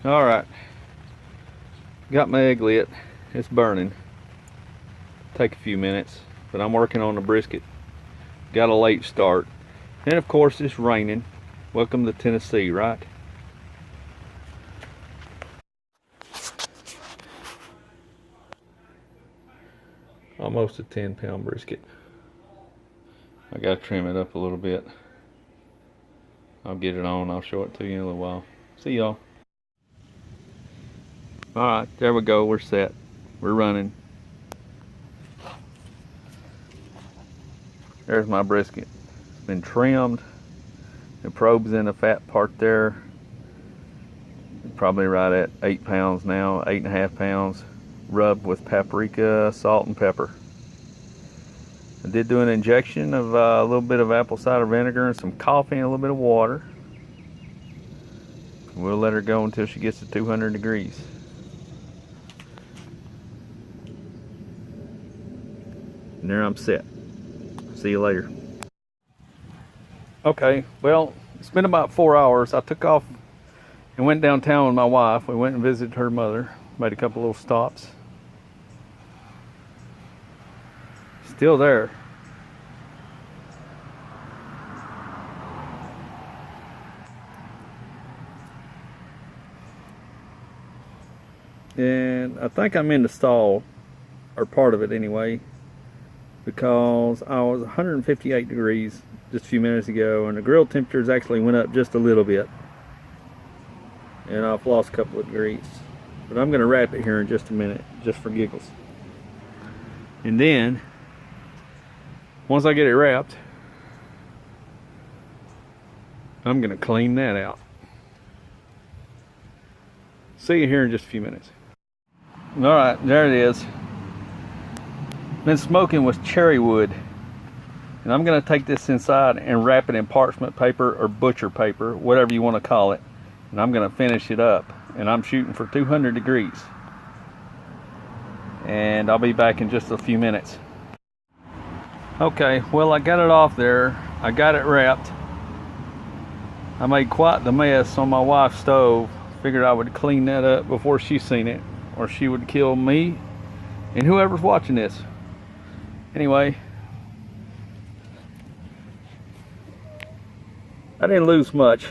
All right, got my egg lit. It's burning. Take a few minutes, but I'm working on the brisket. Got a late start, and of course it's raining. Welcome to Tennessee, right? Almost a 10-pound brisket. I gotta trim it up a little bit. I'll get it on. I'll show it to you in a little while. See y'all. All right, there we go. We're set. We're running. There's my brisket. It's been trimmed. The probe's in the fat part there. Probably right at 8 pounds now, 8.5 pounds. Rubbed with paprika, salt, and pepper. I did do an injection of a little bit of apple cider vinegar and some coffee and a little bit of water. We'll let her go until she gets to 200 degrees. And there I'm set. See you later. Okay, well, it's been about 4 hours. I took off and went downtown with my wife. We went and visited her mother. Made a couple little stops. Still there. And I think I'm in the stall, or part of it anyway, because I was 158 degrees just a few minutes ago, and the grill temperatures actually went up just a little bit, and I've lost a couple of degrees. But I'm going to wrap it here in just a minute, just for giggles. And then once I get it wrapped, I'm going to clean that out. See you here in just a few minutes. All right, there it is. Been smoking with cherry wood, and I'm going to take this inside and wrap it in parchment paper or butcher paper, whatever you want to call it, and I'm going to finish it up. And I'm shooting for 200 degrees, and I'll be back in just a few minutes. Okay, well, I got it off there. I got it wrapped. I made quite the mess on my wife's stove. Figured I would clean that up before she seen it, or she would kill me and whoever's watching this. Anyway, I didn't lose much,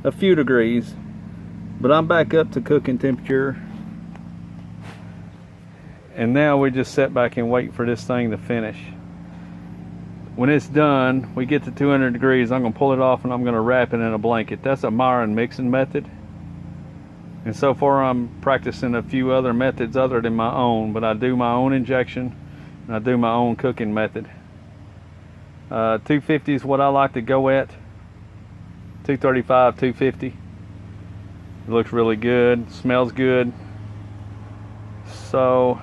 a few degrees, but I'm back up to cooking temperature, and now we just sit back and wait for this thing to finish. When it's done, we get to 200 degrees, I'm going to pull it off and I'm going to wrap it in a blanket. That's a Myron mixing method. And so far I'm practicing a few other methods other than my own, but I do my own injection and I do my own cooking method. 250 is what I like to go at. 235, 250. It looks really good, smells good. So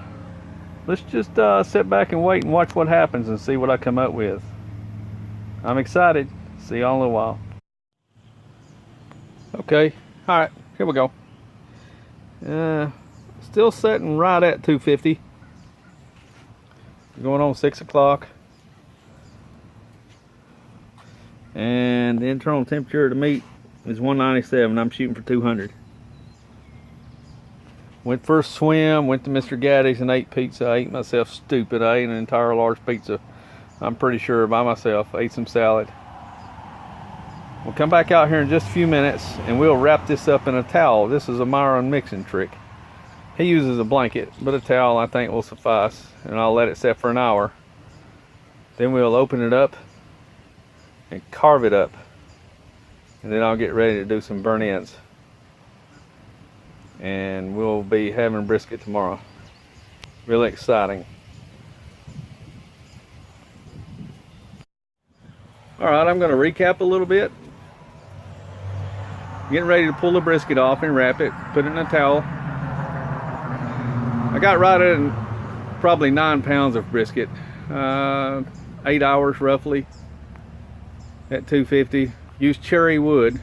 let's just sit back and wait and watch what happens and see what I come up with. I'm excited. See y'all in a little while. Okay, all right, here we go. Still sitting right at 250. Going on 6 o'clock. And the internal temperature of the meat is 197. I'm shooting for 200. Went for a swim, went to Mr. Gaddy's and ate pizza. I ate myself stupid. I ate an entire large pizza, I'm pretty sure, by myself. Ate some salad. We'll come back out here in just a few minutes and we'll wrap this up in a towel. This is a Myron mixing trick. He uses a blanket, but a towel I think will suffice. And I'll let it set for an hour. Then we'll open it up and carve it up. And then I'll get ready to do some burnt ends. And we'll be having brisket tomorrow. Really exciting. All right, I'm going to recap a little bit. Getting ready to pull the brisket off and wrap it, put it in a towel. I got right at probably 9 pounds of brisket, 8 hours roughly at 250. Used cherry wood.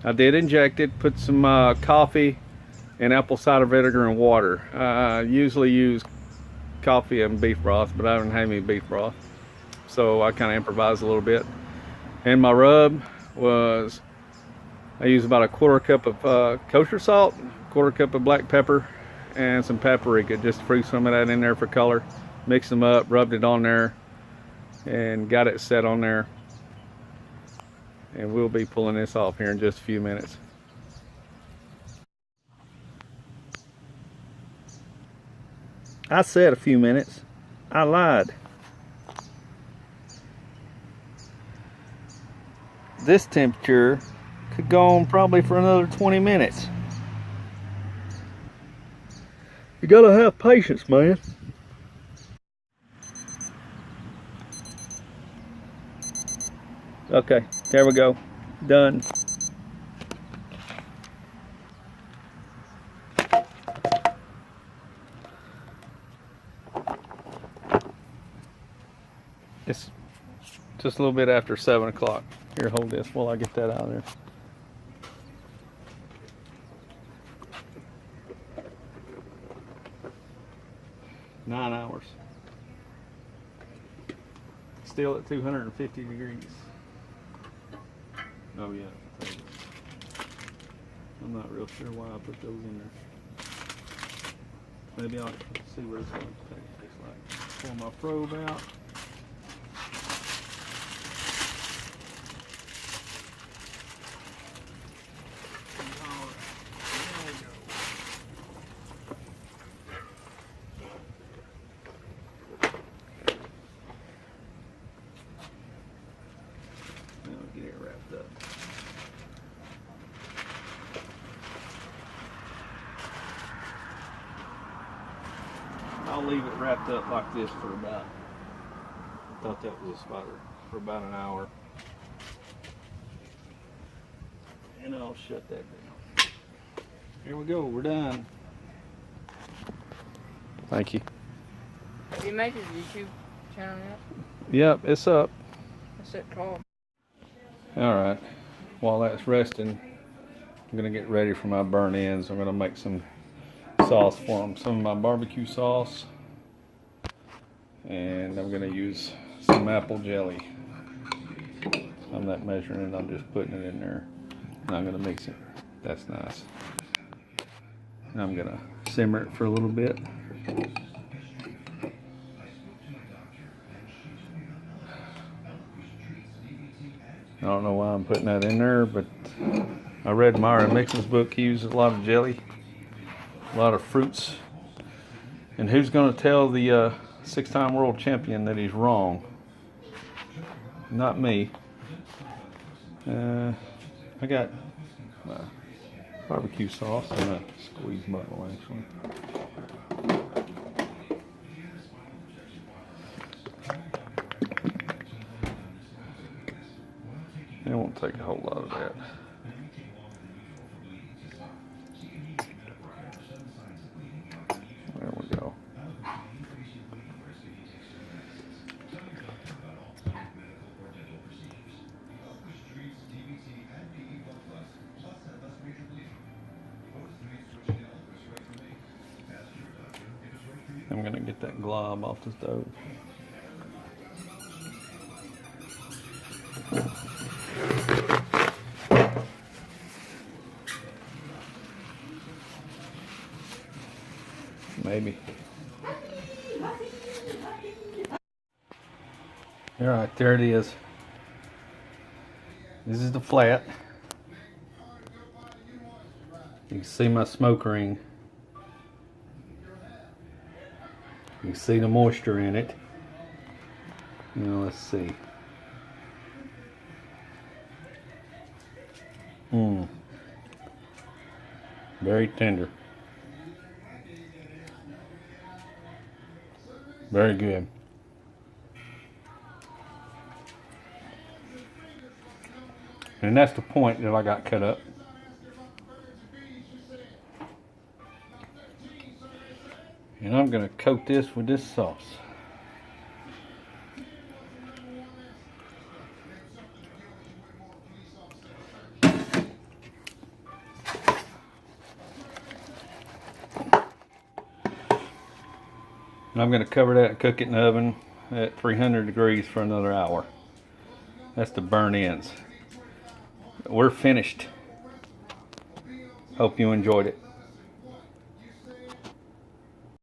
I did inject it, put some coffee and apple cider vinegar and water. I usually use coffee and beef broth, but I don't have any beef broth, so I kind of improvised a little bit. And my rub was I use about a quarter cup of kosher salt, quarter cup of black pepper, and some paprika. Just threw some of that in there for color. Mixed them up, rubbed it on there, and got it set on there. And we'll be pulling this off here in just a few minutes. I said a few minutes. I lied. This temperature could go on probably for another 20 minutes. You gotta have patience, man. Okay, there we go. Done. It's just a little bit after 7 o'clock. Here, hold this while I get that out of there. Nine hours. Still at 250 degrees. Oh yeah. I'm not real sure why I put those in there. Maybe I'll see where it's going to take. Tastes like. Pull my probe out. Get it wrapped up. I'll leave it wrapped up like this for about, I thought that was a spotter, for about an hour. And I'll shut that down. Here we go, we're done. Thank you. You make your YouTube channel yet? Yep, it's up. What's it called? Alright, while that's resting, I'm going to get ready for my burnt ends. I'm going to make some sauce for them. Some of my barbecue sauce. And I'm going to use some apple jelly. I'm not measuring it, I'm just putting it in there. And I'm going to mix it. That's nice. And I'm going to simmer it for a little bit. I don't know why I'm putting that in there, but I read Myron Mixon's book. He uses a lot of jelly, a lot of fruits. And who's going to tell the six-time world champion that he's wrong? Not me. I got my barbecue sauce and a squeeze bottle, actually. It won't take a whole lot of that. There we go. I'm going to get that glob off the stove. Maybe. All right, there it is. This is the flat. You can see my smoke ring. You can see the moisture in it. Now let's see. Very tender. Very good. And that's the point that I got cut up. And I'm going to coat this with this sauce. And I'm going to cover that and cook it in the oven at 300 degrees for another hour. That's the burnt ends. We're finished. Hope you enjoyed it.